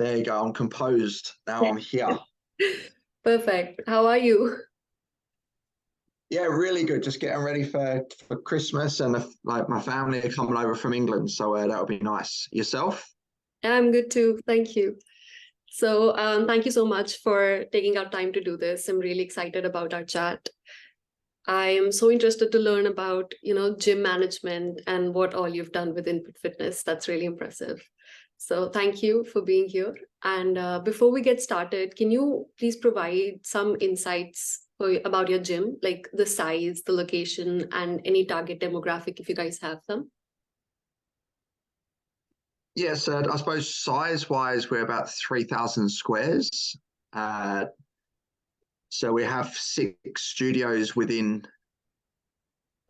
There you go. I'm composed. Now I'm here. Perfect. How are you? Yeah, really good. Just getting ready for Christmas, and like my family are coming over from England, so that'll be nice. Yourself? I'm good too. Thank you. So, thank you so much for taking out time to do this. I'm really excited about our chat. I am so interested to learn about, gym management and what all you've done with Input Fitness. That's really impressive. So, thank you for being here. And before we get started, can you please provide some insights about your gym, like the size, the location, and any target demographic if you guys have them? Yes, I suppose size-wise, we're about 3,000 squares. So we have 6 studios within.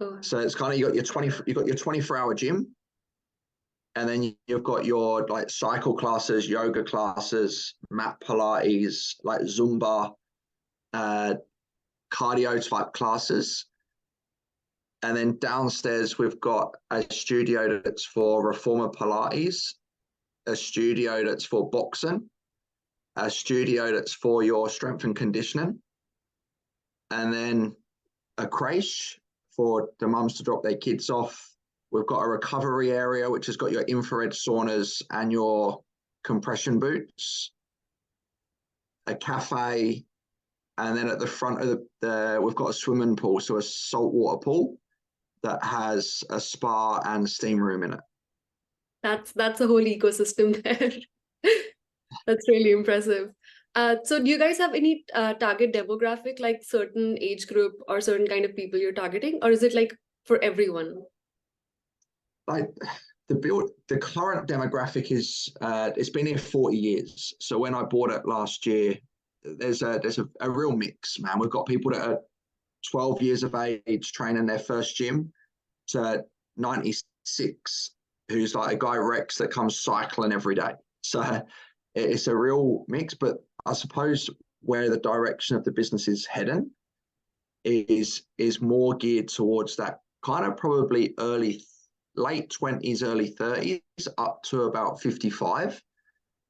Oh, So it's kind of you got your 24-hour gym, and then you've got your like cycle classes, yoga classes, mat Pilates, like Zumba, cardio type classes. And then downstairs, we've got a studio that's for reformer Pilates, a studio that's for boxing, a studio that's for your strength and conditioning, and then a creche for the mums to drop their kids off. We've got a recovery area, which has got your infrared saunas and your compression boots, a cafe, and then at the front of we've got a swimming pool, so a saltwater pool that has a spa and steam room in it. that's a whole ecosystem there. That's really impressive. So do you guys have any target demographic, like certain age group or certain kind of people you're targeting, or is it like for everyone? Like the current demographic is it's been here 40 years. So when I bought it last year, there's a real mix, man. We've got people that are 12 years of age training their first gym to 96, who's like a guy Rex that comes cycling every day. So it's a real mix, but I suppose where the direction of the business is heading is more geared towards that kind of probably late 20s, early 30s, up to about 55.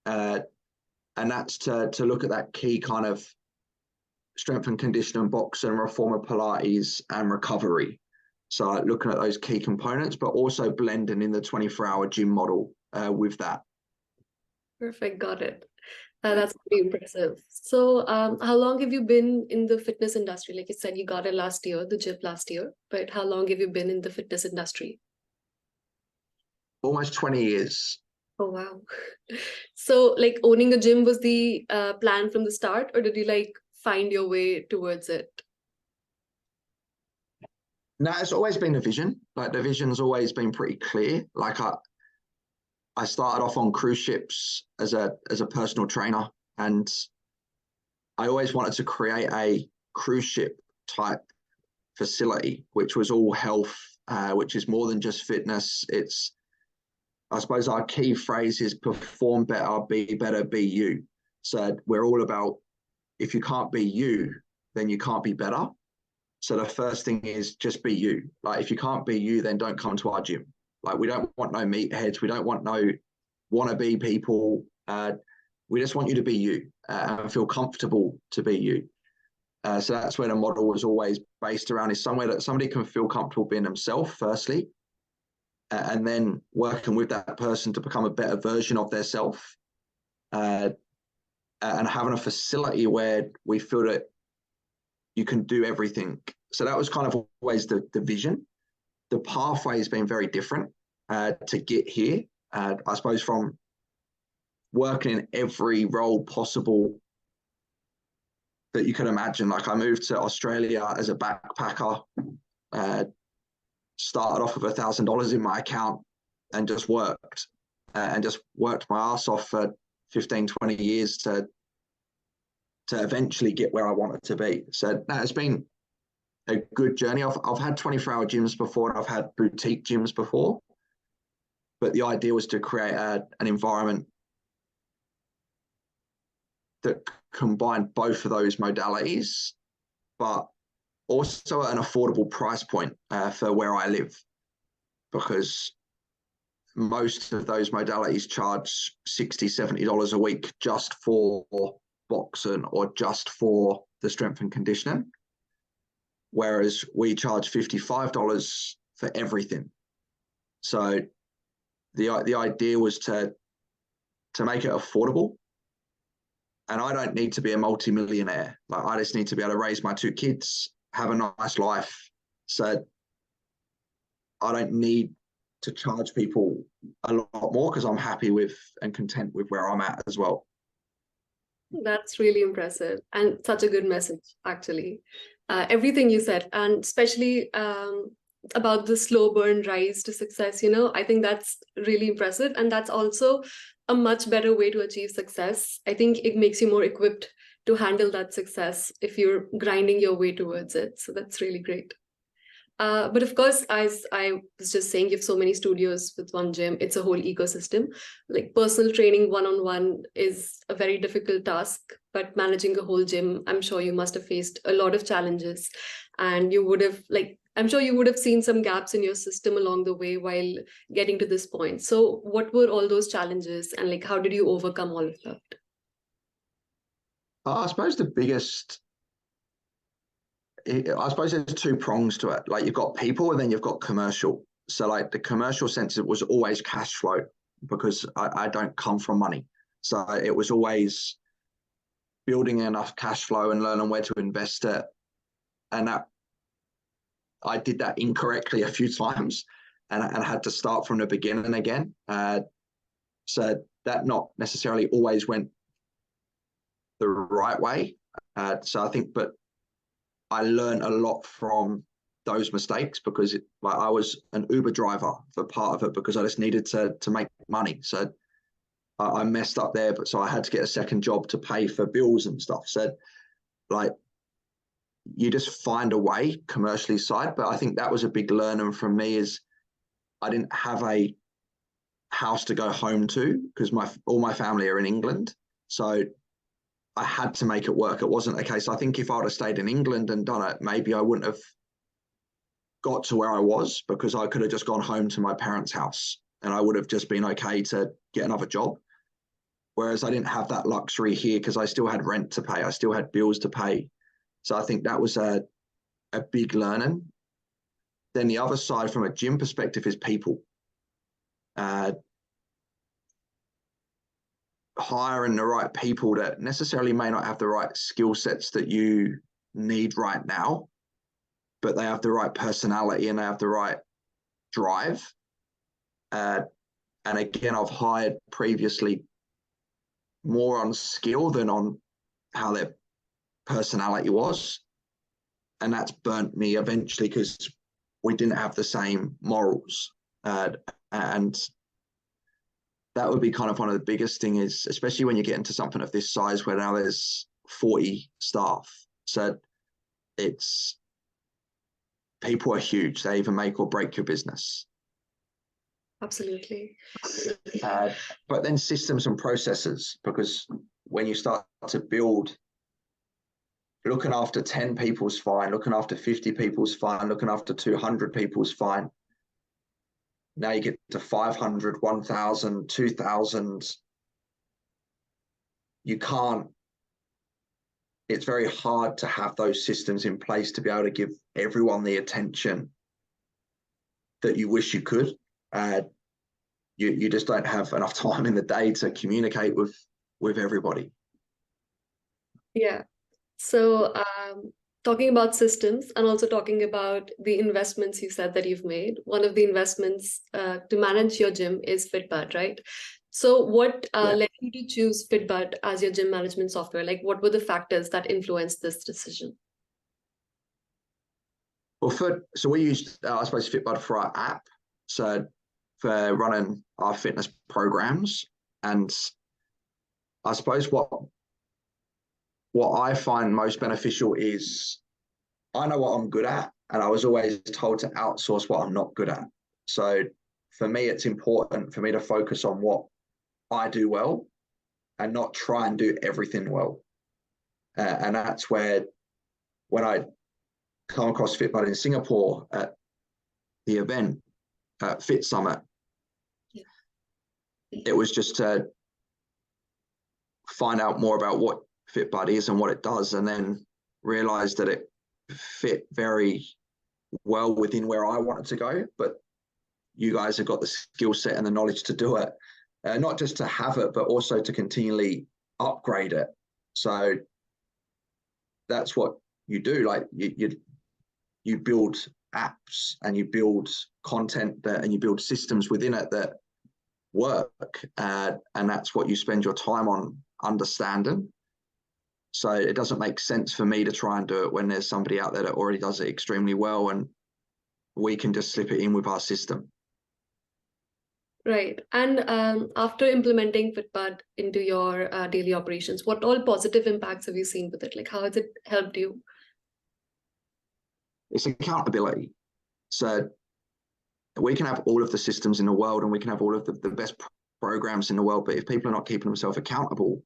And that's to look at that key kind of strength and conditioning, boxing, reformer Pilates, and recovery. So looking at those key components, but also blending in the 24-hour gym model with that. Perfect, got it. That's pretty impressive. So, how long have you been in the fitness industry? Like you said, you got it last year, the gym last year, but how long have you been in the fitness industry? Almost 20 years. Oh, wow. So, like owning a gym was the plan from the start, or did you like find your way towards it? No, it's always been a vision. Like the vision's always been pretty clear. Like I started off on cruise ships as a personal trainer, and I always wanted to create a cruise ship type facility, which was all health, which is more than just fitness. It's, I suppose our key phrase is perform better, be better, be you. So we're all about, if you can't be you, then you can't be better. So the first thing is just be you. Like if you can't be you, then don't come to our gym. Like we don't want no meatheads. We don't want no wannabe people. We just want you to be you and feel comfortable to be you. So that's where the model was always based around, is somewhere that somebody can feel comfortable being themselves, firstly, and then working with that person to become a better version of their self, and having a facility where we feel that you can do everything. So that was kind of always the vision. The pathway has been very different to get here. I suppose from working in every role possible that you can imagine. Like I moved to Australia as a backpacker, started off with $1,000 in my account and just worked my ass off for 15, 20 years to eventually get where I wanted to be. So that has been a good journey. I've had 24-hour gyms before, and I've had boutique gyms before, but the idea was to create an environment that combined both of those modalities, but also at an affordable price point for where I live, because most of those modalities charge $60-70 a week just for boxing or just for the strength and conditioning, whereas we charge $55 for everything. So the idea was to make it affordable. And I don't need to be a multimillionaire. Like, I just need to be able to raise my 2 kids, have a nice life. So I don't need to charge people a lot more because I'm happy with and content with where I'm at as well. That's really impressive and such a good message, actually. Everything you said, and especially about the slow burn rise to success, I think that's really impressive. And that's also a much better way to achieve success. I think it makes you more equipped to handle that success if you're grinding your way towards it. So that's really great. But of course, as I was just saying, you have so many studios with one gym. It's a whole ecosystem. Like, personal training one-on-one is a very difficult task, but managing a whole gym, I'm sure you must have faced a lot of challenges. And you would have, I'm sure you would have seen some gaps in your system along the way while getting to this point. So what were all those challenges, and how did you overcome all of that? I suppose there's 2 prongs to it. Like, you've got people and then you've got commercial. So like, the commercial sense, it was always cash flow because I don't come from money. So it was always building enough cash flow and learning where to invest it. And that I did that incorrectly a few times and had to start from the beginning again. So that not necessarily always went the right way. So I think, but I learned a lot from those mistakes because I was an Uber driver for part of it because I just needed to make money. So I messed up there, but so I had to get a second job to pay for bills and stuff. So you just find a way commercially side. But I think that was a big learning from me is I didn't have a house to go home to because all my family are in England. So I had to make it work. It wasn't a case. I think if I would have stayed in England and done it, maybe I wouldn't have got to where I was because I could have just gone home to my parents' house and I would have just been okay to get another job. Whereas I didn't have that luxury here because I still had rent to pay. I still had bills to pay. So I think that was a big learning. Then the other side from a gym perspective is people. Hiring the right people that necessarily may not have the right skill sets that you need right now, but they have the right personality and they have the right drive. And again, I've hired previously more on skill than on how their personality was. And that's burnt me eventually because we didn't have the same morals. And that would be kind of one of the biggest thing is, especially when you get into something of this size where now there's 40 staff. So people are huge. They even make or break your business. Absolutely. But then systems and processes, because when you start to build, looking after 10 people's fine, looking after 50 people's fine, looking after 200 people's fine. Now you get to 500, 1,000, 2,000. It's very hard to have those systems in place to be able to give everyone the attention that you wish you could. You just don't have enough time in the day to communicate with everybody. Yeah. So talking about systems and also talking about the investments you said that you've made, one of the investments to manage your gym is Fitbudd, right? So what led you to choose Fitbudd as your gym management software? What were the factors that influenced this decision? Well, so we used, I suppose, Fitbudd for our app. So for running our fitness programs. And I suppose what I find most beneficial is I know what I'm good at, and I was always told to outsource what I'm not good at. So for me, it's important for me to focus on what I do well and not try and do everything well. And that's where when I come across Fitbudd in Singapore at the event at Fit Summit, it was just to find out more about what Fitbudd is and what it does, and then realize that it fit very well within where I wanted to go. But you guys have got the skill set and the knowledge to do it, not just to have it, but also to continually upgrade it. So that's what you do. Like you build apps and you build content and you build systems within it that work, and that's what you spend your time on understanding. So it doesn't make sense for me to try and do it when there's somebody out there that already does it extremely well, and we can just slip it in with our system. Right. And after implementing Fitbudd into your daily operations, what all positive impacts have you seen with it? Like, how has it helped you? It's accountability. So we can have all of the systems in the world and we can have all of the best programs in the world, but if people are not keeping themselves accountable,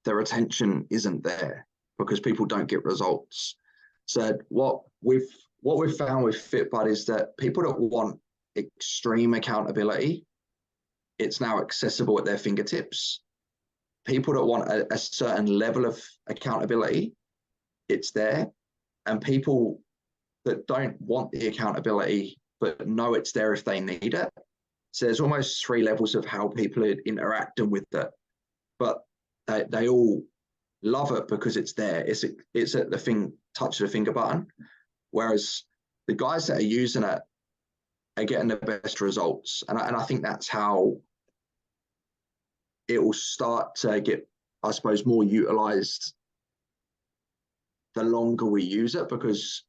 their retention isn't there because people don't get results. So what we've found with Fitbudd is that people that want extreme accountability, it's now accessible at their fingertips. People that want a certain level of accountability, it's there. And people that don't want the accountability but know it's there if they need it. So there's almost 3 levels of how people are interacting with it, but they all love it because it's there. It's at the touch of the finger button. Whereas the guys that are using it are getting the best results, and I think that's how it will start to get, I suppose, more utilized the longer we use it, because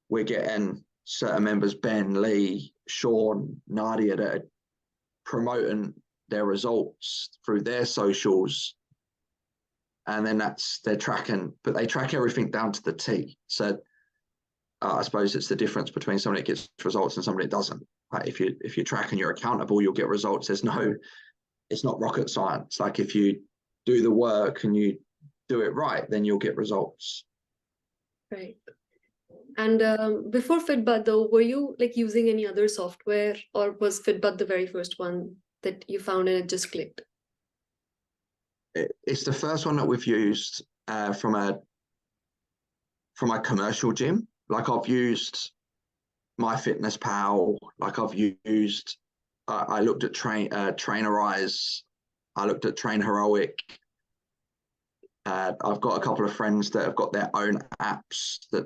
we're getting certain members, Ben, Lee, Sean, Nadia, that are promoting their results through their socials, and then they're tracking, but they track everything down to the T. So I suppose it's the difference between somebody that gets results and somebody that doesn't. Like if you track and you're accountable, you'll get results. It's not rocket science. Like if you do the work and you do it right, then you'll get results. Right. And before Fitbudd, though, were you like using any other software, or was Fitbudd the very first one that you found and it just clicked? It's the first one that we've used from a commercial gym. Like I've used MyFitnessPal. Like I've used. I looked at Trainerize. I looked at Train Heroic. I've got a couple of friends that have got their own apps that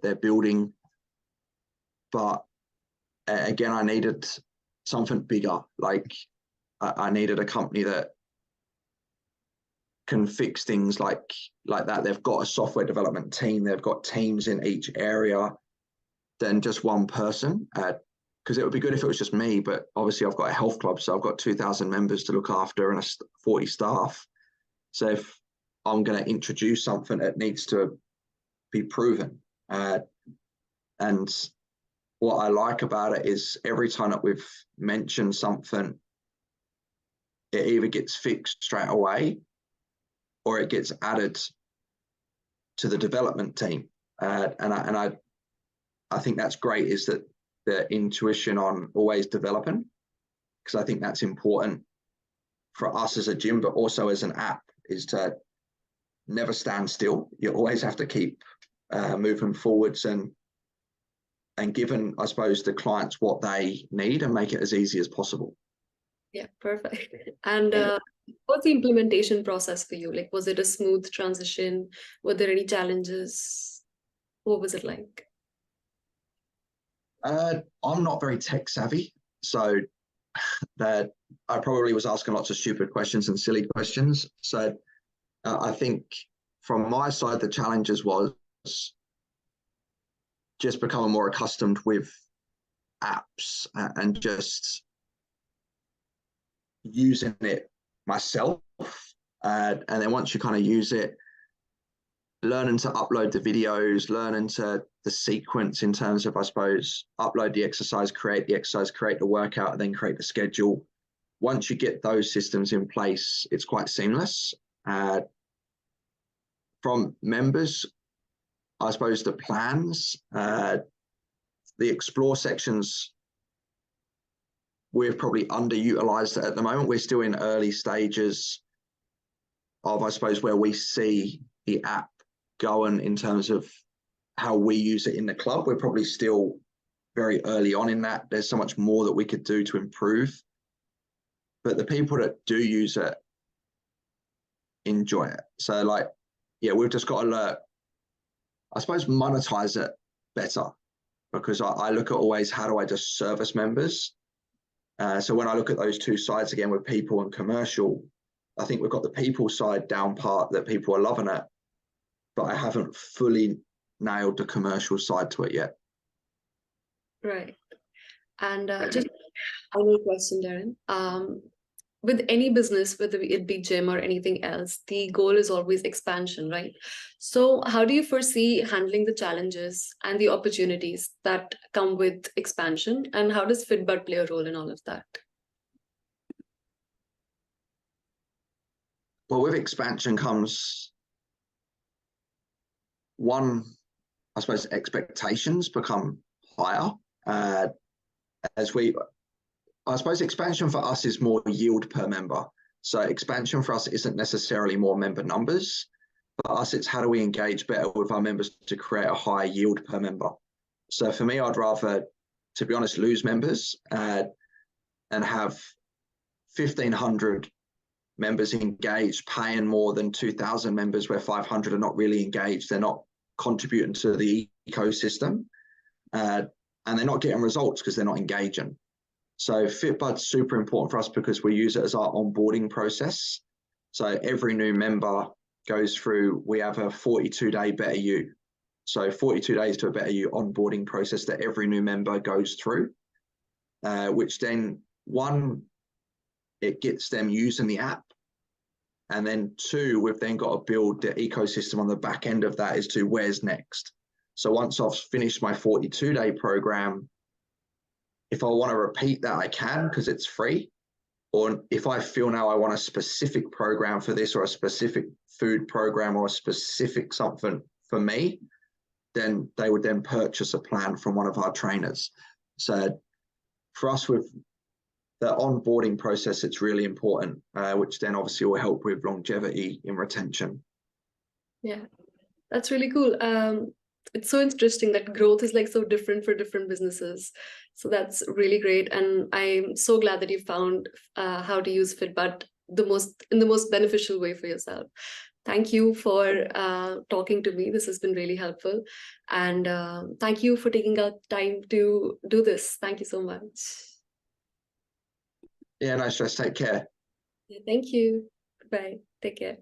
they're building, but again, I needed something bigger. Like I needed a company that can fix things like that. They've got a software development team. They've got teams in each area than just one person. Because it would be good if it was just me, but obviously I've got a health club, so I've got 2,000 members to look after and 40 staff. So if I'm going to introduce something, it needs to be proven. And what I like about it is every time that we've mentioned something, it either gets fixed straight away or it gets added to the development team. And I think that's great, is that the intuition on always developing, because I think that's important for us as a gym, but also as an app, is to never stand still. You always have to keep moving forwards and giving, I suppose, the clients what they need and make it as easy as possible. Yeah, perfect. And what's the implementation process for you? Like, was it a smooth transition? Were there any challenges? What was it like? I'm not very tech savvy, so that I probably was asking lots of stupid questions and silly questions. So I think from my side, the challenges was just becoming more accustomed with apps and just using it myself. And then once you kind of use it, learning to upload the videos, learning to the sequence in terms of, I suppose, upload the exercise, create the workout, and then create the schedule. Once you get those systems in place, it's quite seamless. From members, I suppose the plans, the explore sections we've probably underutilized it at the moment. We're still in early stages of, I suppose, where we see the app going in terms of how we use it in the club. We're probably still very early on in that. There's so much more that we could do to improve. But the people that do use it enjoy it. So like, yeah, we've just got to I suppose, monetize it better, because I look at always, how do I just service members? So when I look at those two sides again with people and commercial, I think we've got the people side down part that people are loving it, but I haven't fully nailed the commercial side to it yet. Right. And just another question, Darren. With any business, whether it be gym or anything else, the goal is always expansion, right? So how do you foresee handling the challenges and the opportunities that come with expansion? And how does Fitbudd play a role in all of that? Well, with expansion comes one, I suppose, expectations become higher. I suppose expansion for us is more yield per member. So expansion for us isn't necessarily more member numbers. For us, it's how do we engage better with our members to create a higher yield per member. So for me, I'd rather, to be honest, lose members and have 1,500 members engaged, paying more than 2,000 members where 500 are not really engaged. They're not contributing to the ecosystem, and they're not getting results because they're not engaging. So Fitbudd's super important for us because we use it as our onboarding process. So every new member goes through, we have a 42-day Better You. So 42 days to a Better You onboarding process that every new member goes through, which then, one, it gets them using the app. And then two, we've then got to build the ecosystem on the back end of that as to where's next. So once I've finished my 42-day program, if I want to repeat that, I can, because it's free. Or if I feel now I want a specific program for this, or a specific food program, or a specific something for me, then they would then purchase a plan from one of our trainers. So for us, with the onboarding process, it's really important, which then obviously will help with longevity in retention. Yeah, that's really cool. It's so interesting that growth is like so different for different businesses. So that's really great. And I'm so glad that you found how to use Fitbudd in the most beneficial way for yourself. Thank you for talking to me. This has been really helpful. And thank you for taking out time to do this. Thank you so much. Yeah, no stress. Take care. Thank you. Bye. Take care.